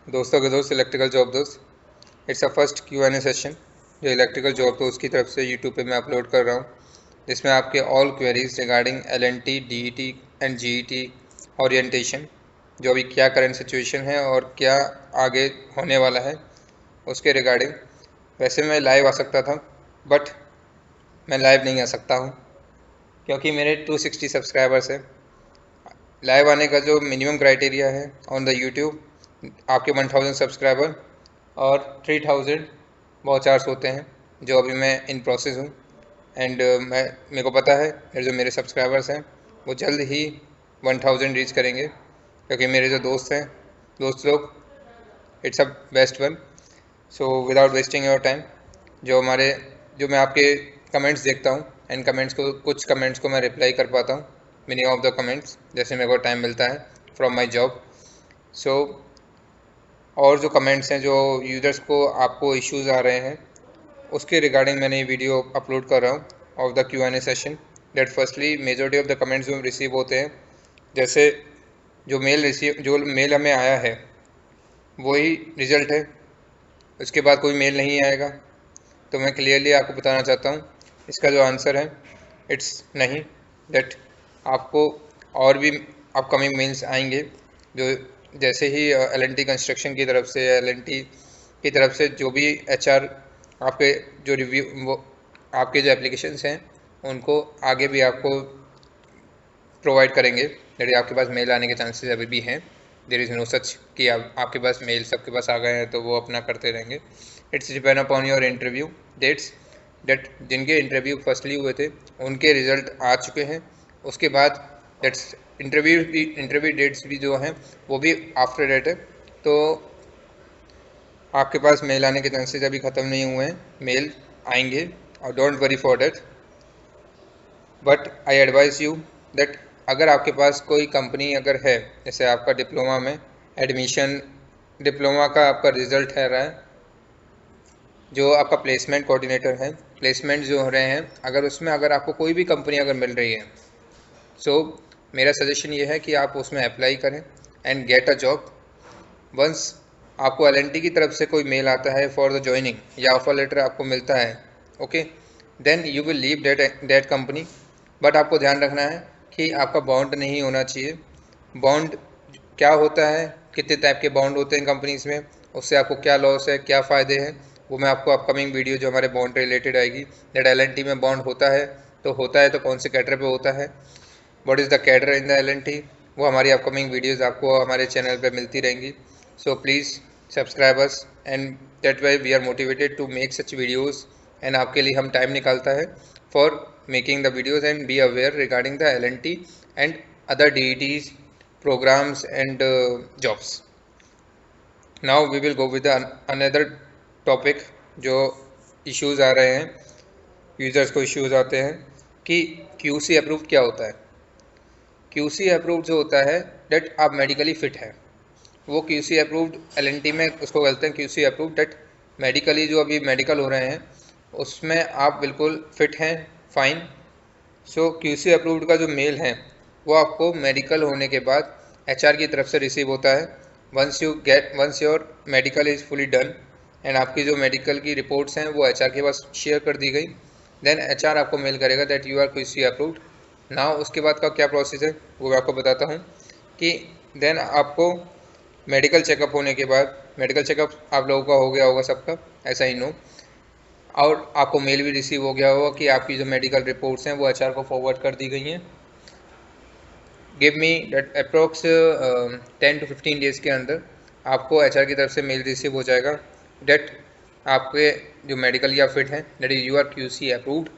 दोस्तों के दोस्त इलेक्ट्रिकल जॉब दोस्त, it's a first Q&A session जो इलेक्ट्रिकल जॉब दोस्त की तरफ से यूट्यूब पे मैं अपलोड कर रहा हूँ, जिसमें आपके all queries regarding LNT, DET and GET orientation, जो अभी क्या करंट सिचुएशन है और क्या आगे होने वाला है उसके रिगार्डिंग। वैसे मैं लाइव आ सकता था, बट मैं लाइव नहीं आ सकता हूँ क्योंकि मेरे 260 सब्सक्राइबर्स हैं। लाइव आने का जो मिनिमम क्राइटेरिया है ऑन द यूट्यूब, आपके 1000 सब्सक्राइबर और 3000 वाचर्स होते हैं, जो अभी मैं इन प्रोसेस हूँ। एंड मेरे को पता है जो मेरे सब्सक्राइबर्स हैं वो जल्द ही 1000 रीच करेंगे, क्योंकि मेरे जो दोस्त लोग, it's a best one. So without wasting your time, जो मैं आपके कमेंट्स देखता हूँ, एंड कुछ कमेंट्स को मैं रिप्लाई कर पाता हूँ, मीनिंग ऑफ द कमेंट्स, जैसे मेरे को टाइम मिलता है फ्रॉम माई जॉब। सो और जो कमेंट्स हैं, जो यूज़र्स को आपको इश्यूज़ आ रहे हैं, उसके रिगार्डिंग मैंने ये वीडियो अपलोड कर रहा हूँ of the Q&A session. That firstly majority of the comments जो रिसीव होते हैं, जैसे जो मेल हमें आया है वही रिजल्ट है, उसके बाद कोई मेल नहीं आएगा। तो मैं क्लियरली आपको बताना चाहता हूँ, इसका जो आंसर है इट्स नहीं। दैट आपको और भी अपकमिंग मेल्स आएंगे, जो जैसे ही LNT कंस्ट्रक्शन की तरफ से, LNT की तरफ से जो भी HR आपके जो रिव्यू, वो आपके जो एप्लीकेशंस हैं उनको आगे भी आपको प्रोवाइड करेंगे। यदि आपके पास मेल आने के चांसेस अभी भी हैं, देर इज़ नो सच कि आपके पास मेल सबके पास आ गए हैं तो वो अपना करते रहेंगे। It's depend upon your interview dates, date जिनके इंटरव्यू फर्स्टली हुए थे उनके रिजल्ट आ चुके हैं। उसके बाद डेट्स इंटरव्यू डेट्स भी जो हैं वो भी आफ्टर डेट है। तो आपके पास मेल आने के चांसेस अभी ख़त्म नहीं हुए हैं, मेल आएंगे, और don't worry for date. But I advise you that अगर आपके पास कोई कंपनी अगर है, जैसे आपका डिप्लोमा में एडमिशन, डिप्लोमा का आपका रिजल्ट है रहा है, जो आपका प्लेसमेंट कोऑर्डिनेटर है, प्लेसमेंट जो हो रहे हैं, अगर उसमें अगर आपको कोई भी कंपनी अगर मिल रही है, सो मेरा सजेशन ये है कि आप उसमें अप्लाई करें and get a job. Once आपको LNT की तरफ से कोई मेल आता है फॉर द ज्वाइनिंग, या ऑफर लेटर आपको मिलता है, okay, then you will leave that company. But आपको ध्यान रखना है कि आपका बॉन्ड नहीं होना चाहिए। बॉन्ड क्या होता है, कितने टाइप के बॉन्ड होते हैं कंपनीज में, उससे आपको क्या लॉस है, क्या फ़ायदे हैं, वो मैं आपको अपकमिंग वीडियो जो हमारे बॉन्ड रिलेटेड आएगी। दैट LNT में बॉन्ड होता है तो कौन से कैटर पे होता है, what is the cadre in the LNT, वो हमारी अपकमिंग वीडियोस आपको हमारे चैनल पे मिलती रहेंगी। So please subscribe us, and that why we are motivated to make such videos, and आपके लिए हम टाइम निकालता है for making the videos, and be aware regarding the LNT and other DETs programs and jobs. Now we will go with the another topic, जो issues आ रहे हैं, users को issues आते हैं कि QC अप्रूव्ड क्या होता है। QC अप्रूव्ड जो होता है, डेट आप मेडिकली फ़िट है, वो QC अप्रूव्ड LNT में उसको कहते हैं QC अप्रूव्ड, डेट मेडिकली जो अभी मेडिकल हो रहे हैं उसमें आप बिल्कुल फिट हैं, फाइन। सो QC अप्रूव्ड का जो मेल है वो आपको मेडिकल होने के बाद HR की तरफ से रिसीव होता है। Once your medical is fully done, and आपकी जो मेडिकल की रिपोर्ट्स हैं वो HR के पास शेयर कर दी गई, देन HR आपको मेल करेगा that you are QC approved. ना उसके बाद का क्या प्रोसेस है वो मैं आपको बताता हूँ कि देन आपको मेडिकल चेकअप होने के बाद, मेडिकल चेकअप आप लोगों का हो गया होगा सबका, ऐसा ही नो, और आपको मेल भी रिसीव हो गया होगा कि आपकी जो मेडिकल रिपोर्ट्स हैं वो HR को फॉरवर्ड कर दी गई हैं। Give me that approx 10 to 15 days के अंदर आपको HR की तरफ से मेल रिसीव हो जाएगा डेट आपके जो मेडिकल या फिट हैं, that is you are QC approved,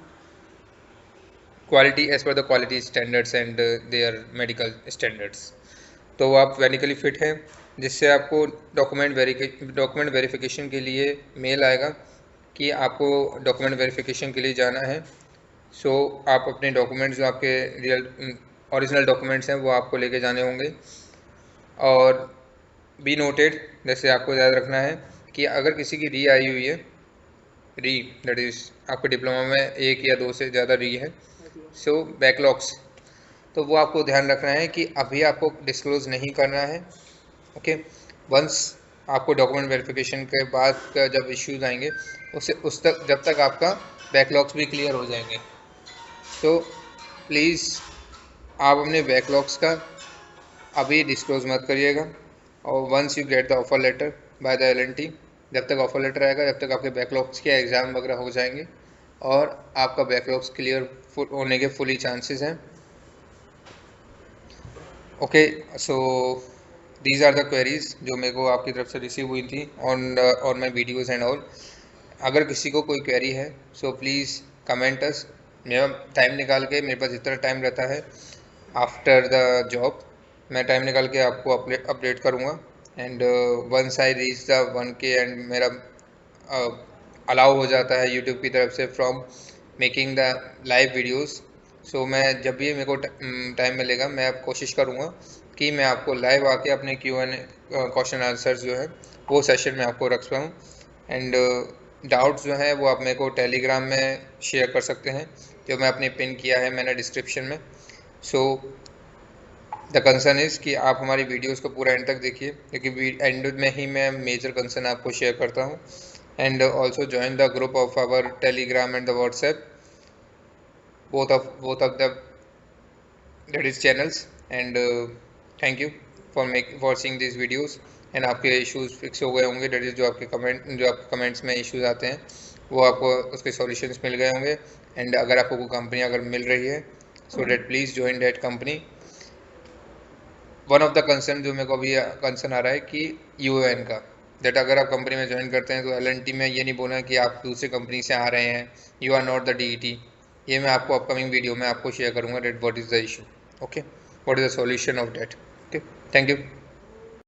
quality as per the quality standards and their medical standards. तो आप मेडिकली फ़िट हैं, जिससे आपको डॉक्यूमेंट वेरिफिकेशन के लिए मेल आएगा कि आपको डॉक्यूमेंट वेरिफिकेशन के लिए जाना है। सो आप अपने डॉक्यूमेंट्स जो आपके रियल ओरिजिनल डॉक्यूमेंट्स हैं वो आपको लेके जाने होंगे। और बी नोटेड, जैसे आपको याद रखना है कि अगर किसी की री आई हुई है, री दैट इज़ आपके डिप्लोमा में 1 या 2 से ज़्यादा री है, सो बैकलॉग्स, तो वो आपको ध्यान रखना है कि अभी आपको डिस्क्लोज़ नहीं करना है, ओके। वंस आपको डॉक्यूमेंट वेरिफिकेशन के बाद का जब इश्यूज आएंगे उस तक जब तक आपका बैकलॉग्स भी क्लियर हो जाएंगे। तो प्लीज़ आप अपने बैकलॉग्स का अभी डिस्क्लोज मत करिएगा, और once you get the offer letter by the LNT, जब तक ऑफर लेटर आएगा जब तक आपके बैकलॉग्स के एग्ज़ाम वगैरह हो जाएंगे और आपका बैकलॉग्स क्लियर होने के फुली चांसेस हैं। Okay, so these are the queries जो मेरे को आपकी तरफ से रिसीव हुई थी on my videos and all. अगर किसी को कोई क्वेरी है सो प्लीज़ कमेंट अस। मेरा टाइम निकाल के, मेरे पास इतना टाइम रहता है आफ्टर द जॉब, मैं टाइम निकाल के आपको अपडेट करूँगा। And once I reach the 1K and मेरा अलाउ हो जाता है यूट्यूब की तरफ से from making the live videos, so मैं जब भी मेरे को टाइम मिलेगा मैं अब कोशिश करूँगा कि मैं आपको लाइव आके अपने Q&A क्वेश्चन आंसर्स जो है वो सेशन में आपको रख पाऊँ। एंड डाउट्स जो है वो आप मेरे को टेलीग्राम में शेयर कर सकते हैं, जो मैं अपने पिन किया है मैंने डिस्क्रिप्शन में। सो द कंसर्न इज़ कि आप हमारी वीडियोस को पूरा एंड तक देखिए, क्योंकि एंड में ही मैं मेजर कंसर्न आपको शेयर करता हूँ। And also join the group of our Telegram and the WhatsApp, both of the that is channels। and thank you for seeing these videos। And आपके इश्यूज फिक्स हो गए होंगे, that is जो आपके comments में issues आते हैं वो आपको उसके सॉल्यूशंस मिल गए होंगे। एंड अगर आपको कोई कंपनी अगर मिल रही है so that please join that company. One of the concern जो मेरे को अभी कंसर्न आ रहा है कि यूएएन का, दैट अगर आप कंपनी में ज्वाइन करते हैं तो एलएनटी में ये नहीं बोलना कि आप दूसरी कंपनी से आ रहे हैं, you are not the DET. ये मैं आपको अपकमिंग वीडियो में आपको शेयर करूंगा, that what is the issue, okay, what is the solution of that. Okay, thank you.